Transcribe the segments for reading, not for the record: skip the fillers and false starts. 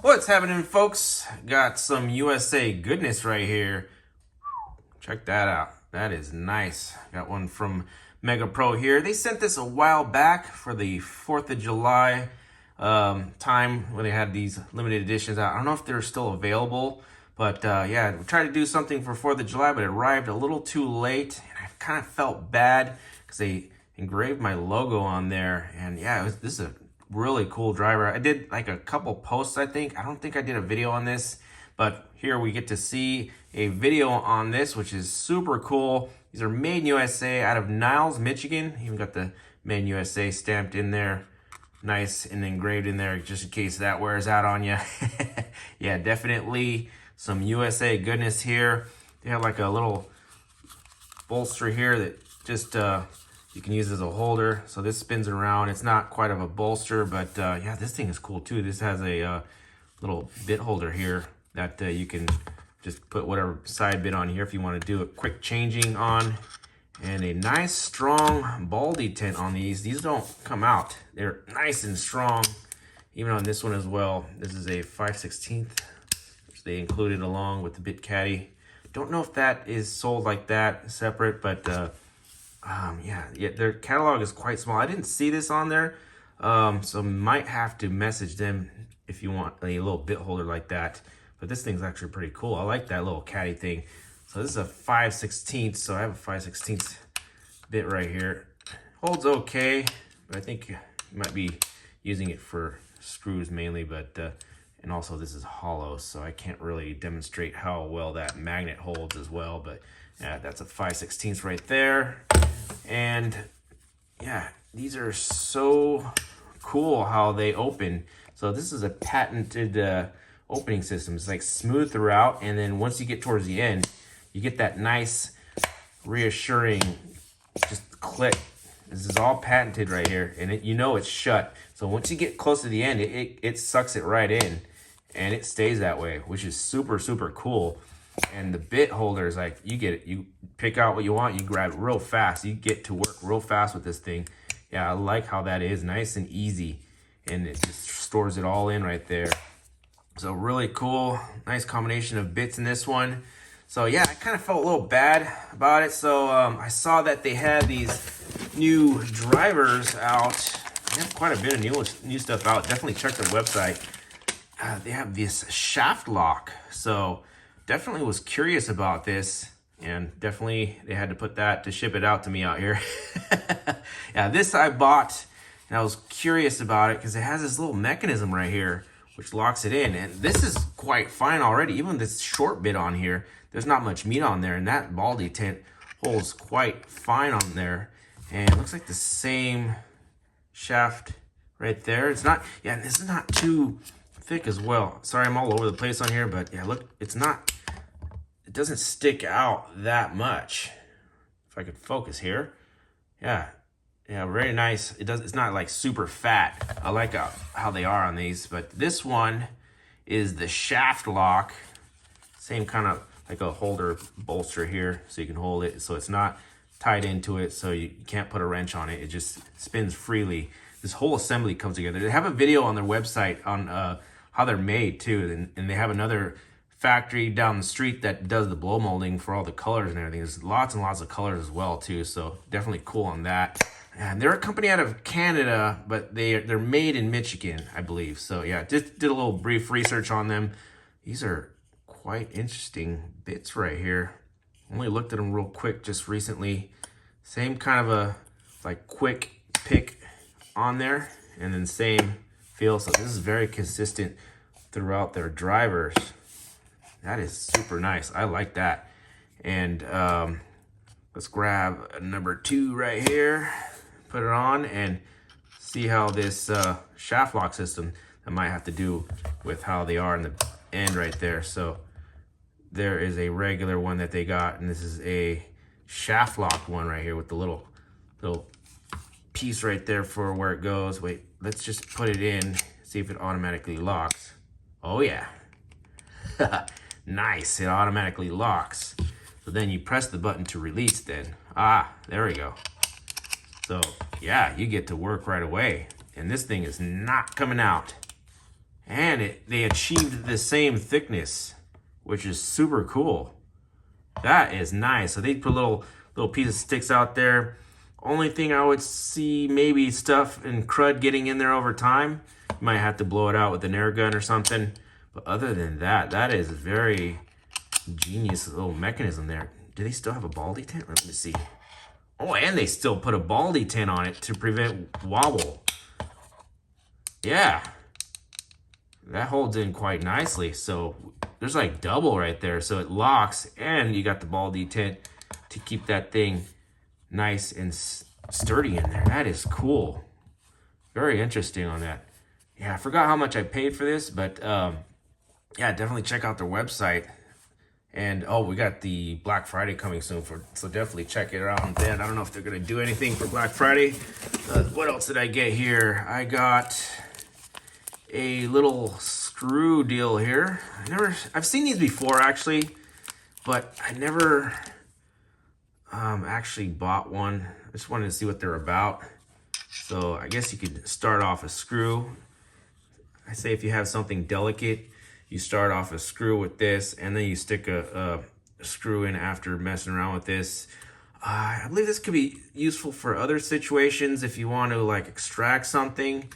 What's happening, folks? Got some USA goodness right here. Check that out. That is nice. Got one from Megapro here. They sent this a while back for the 4th of July time when they had these limited editions out. I don't know if they're still available, but yeah, we tried to do something for 4th of July, but it arrived a little too late. And I kind of felt bad because they engraved my logo on there. And yeah, this is a really cool driver. I did like a couple posts, I think. I don't think I did a video on this, but here we get to see a video on this, which is super cool. These are made in USA out of Niles, Michigan. Even got the made in USA stamped in there. Nice and engraved in there just in case that wears out on you. Yeah, definitely some USA goodness here. They have like a little bolster here that just you can use as a holder. So this spins around. It's not quite of a bolster, but yeah, this thing is cool too. This has a little bit holder here that you can just put whatever side bit on here if you want to do a quick changing on. And a nice strong ball detent on these. These don't come out. They're nice and strong. Even on this one as well. This is a 5/16, which they included along with the bit caddy. Don't know if that is sold like that separate, but yeah, their catalog is quite small. I didn't see this on there, so might have to message them if you want a little bit holder like that. But this thing's actually pretty cool. I like that little caddy thing. So this is a 5/16, so I have a 5/16 bit right here. Holds okay, but I think you might be using it for screws mainly, but and also this is hollow, so I can't really demonstrate how well that magnet holds as well. But yeah, that's a 5/16 right there. And yeah, these are so cool how they open. So this is a patented opening system. It's like smooth throughout, and then once you get towards the end, you get that nice reassuring just click. This is all patented right here, and you know it's shut. So once you get close to the end, it sucks it right in, and it stays that way, which is super, super cool. And the bit holder is like, you get it. You pick out what you want, you grab it real fast. You get to work real fast with this thing. Yeah, I like how that is nice and easy, and it just stores it all in right there. So really cool, nice combination of bits in this one. So yeah, I kind of felt a little bad about it. So I saw that they had these new drivers out. They have quite a bit of new stuff out. Definitely check their website. They have this Shaftlok. So definitely was curious about this, and definitely they had to put that to ship it out to me out here. Yeah, this I bought, and I was curious about it because it has this little mechanism right here which locks it in, and this is quite fine already. Even this short bit on here, there's not much meat on there, and that ball detent holds quite fine on there. And it looks like the same shaft right there. It's not, yeah, this is not too thick as well. Sorry, I'm all over the place on here, but yeah, look, it doesn't stick out that much. If I could focus here. Yeah, very nice. It's not like super fat. I like how they are on these, but this one is the Shaftlok. Same kind of like a holder bolster here, so you can hold it. So it's not tied into it, so you can't put a wrench on it. It just spins freely. This whole assembly comes together. They have a video on their website on how they're made too, and they have another factory down the street that does the blow molding for all the colors and everything. There's lots and lots of colors as well too, so definitely cool on that. And they're a company out of Canada, but they're made in Michigan, I believe. So yeah, just did a little brief research on them. These are quite interesting bits right here. Only looked at them real quick just recently. Same kind of a like quick pick on there, and then same feel. So this is very consistent throughout their drivers. That is super nice. I like that. And let's grab a number 2 right here. Put it on and see how this Shaftlok system, that might have to do with how they are in the end right there. So there is a regular one that they got, and this is a Shaftlok one right here with the little piece right there for where it goes. Wait, let's just put it in, see if it automatically locks. Oh yeah. Nice, it automatically locks. So then you press the button to release then. Ah, there we go. So yeah, you get to work right away. And this thing is not coming out. and they achieved the same thickness, which is super cool. That is nice. So they put little piece of sticks out there. Only thing I would see, maybe stuff and crud getting in there over time. You might have to blow it out with an air gun or something. But other than that, that is very genius little mechanism there. Do they still have a ball detent? Let me see. Oh, and they still put a ball detent on it to prevent wobble. Yeah. That holds in quite nicely. So there's like double right there. So it locks, and you got the ball detent to keep that thing nice and sturdy in there. That is cool. Very interesting on that. Yeah, I forgot how much I paid for this, but yeah, definitely check out their website. And oh, we got the Black Friday coming soon, so definitely check it out. And then I don't know if they're gonna do anything for Black Friday. What else did I get here? I got a little screw deal here. I've seen these before actually, but I never actually bought one. I just wanted to see what they're about. So I guess you could start off a screw. I say if you have something delicate, you start off a screw with this, and then you stick a screw in after messing around with this. I believe this could be useful for other situations if you want to like extract something.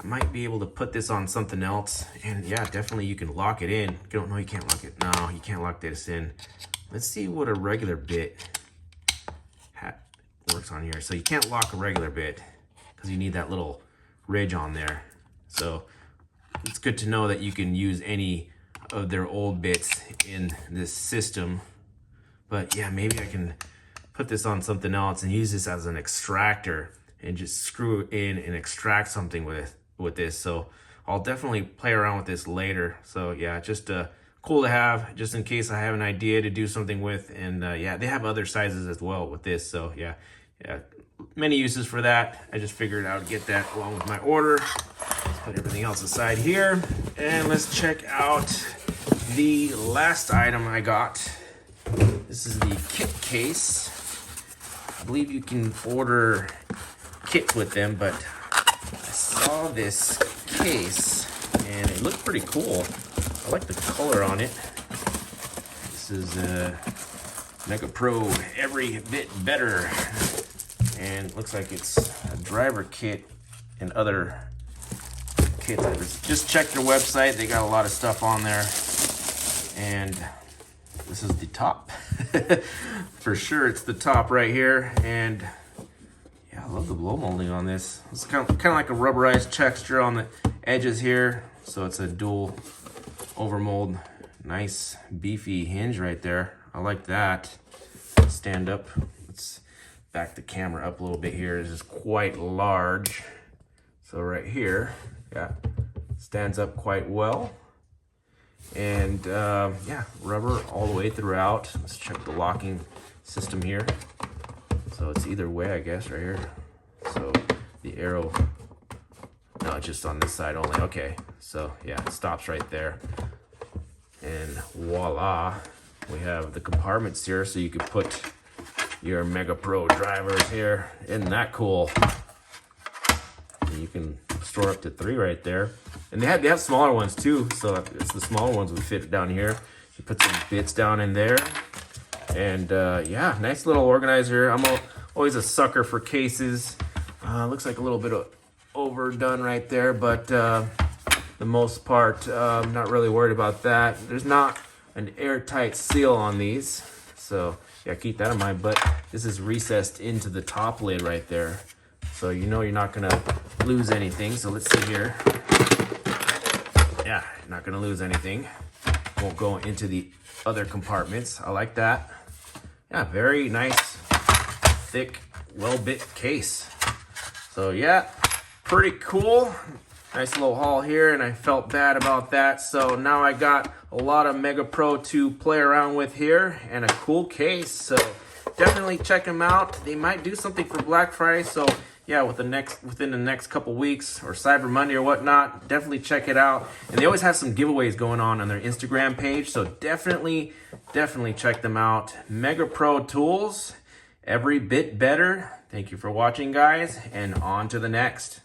I might be able to put this on something else. And yeah, definitely you can lock it in. No, you can't lock it. No, you can't lock this in. Let's see what a regular bit works on here. So you can't lock a regular bit because you need that little ridge on there. So it's good to know that you can use any of their old bits in this system. But yeah, maybe I can put this on something else and use this as an extractor and just screw it in and extract something with this. So I'll definitely play around with this later. So yeah, just cool to have just in case I have an idea to do something with. And yeah, they have other sizes as well with this. So yeah, many uses for that. I just figured I would get that along with my order. Let's put everything else aside here, and let's check out the last item I got. This is the kit case. I believe you can order kits with them, but I saw this case and it looked pretty cool. I like the color on it. This is Megapro Every Bit Better, and looks like it's a driver kit and other kits. Just check their website. They got a lot of stuff on there, and this is the top. For sure, it's the top right here. And yeah, I love the blow molding on this. It's kind of like a rubberized texture on the edges here. So it's a dual overmold. Nice beefy hinge right there. I like that. Stand up. Let's back the camera up a little bit here. This is quite large. So right here, yeah, stands up quite well. And yeah, rubber all the way throughout. Let's check the locking system here. So it's either way, I guess, right here. So the arrow, no, it's just on this side only. Okay, so yeah, it stops right there. And voila, we have the compartments here, so you could put your Megapro drivers here. Isn't that cool? And you can store up to 3 right there. And they have smaller ones too, so it's the smaller ones would fit down here. You put some bits down in there. And yeah, nice little organizer. I'm always a sucker for cases. Looks like a little bit of overdone right there, but the most part, I'm not really worried about that. There's not an airtight seal on these, so yeah, keep that in mind. But this is recessed into the top lid right there, so you know you're not gonna lose anything. So let's see here. Yeah, not gonna lose anything. Won't go into the other compartments. I like that. Yeah, very nice, thick, well-bit case. So yeah, pretty cool. Nice little haul here, and I felt bad about that. So now I got a lot of Megapro to play around with here and a cool case. So definitely check them out. They might do something for Black Friday. So yeah, within the next couple weeks or Cyber Monday or whatnot, definitely check it out. And they always have some giveaways going on their Instagram page. So definitely check them out. Megapro Tools, every bit better. Thank you for watching, guys, and on to the next.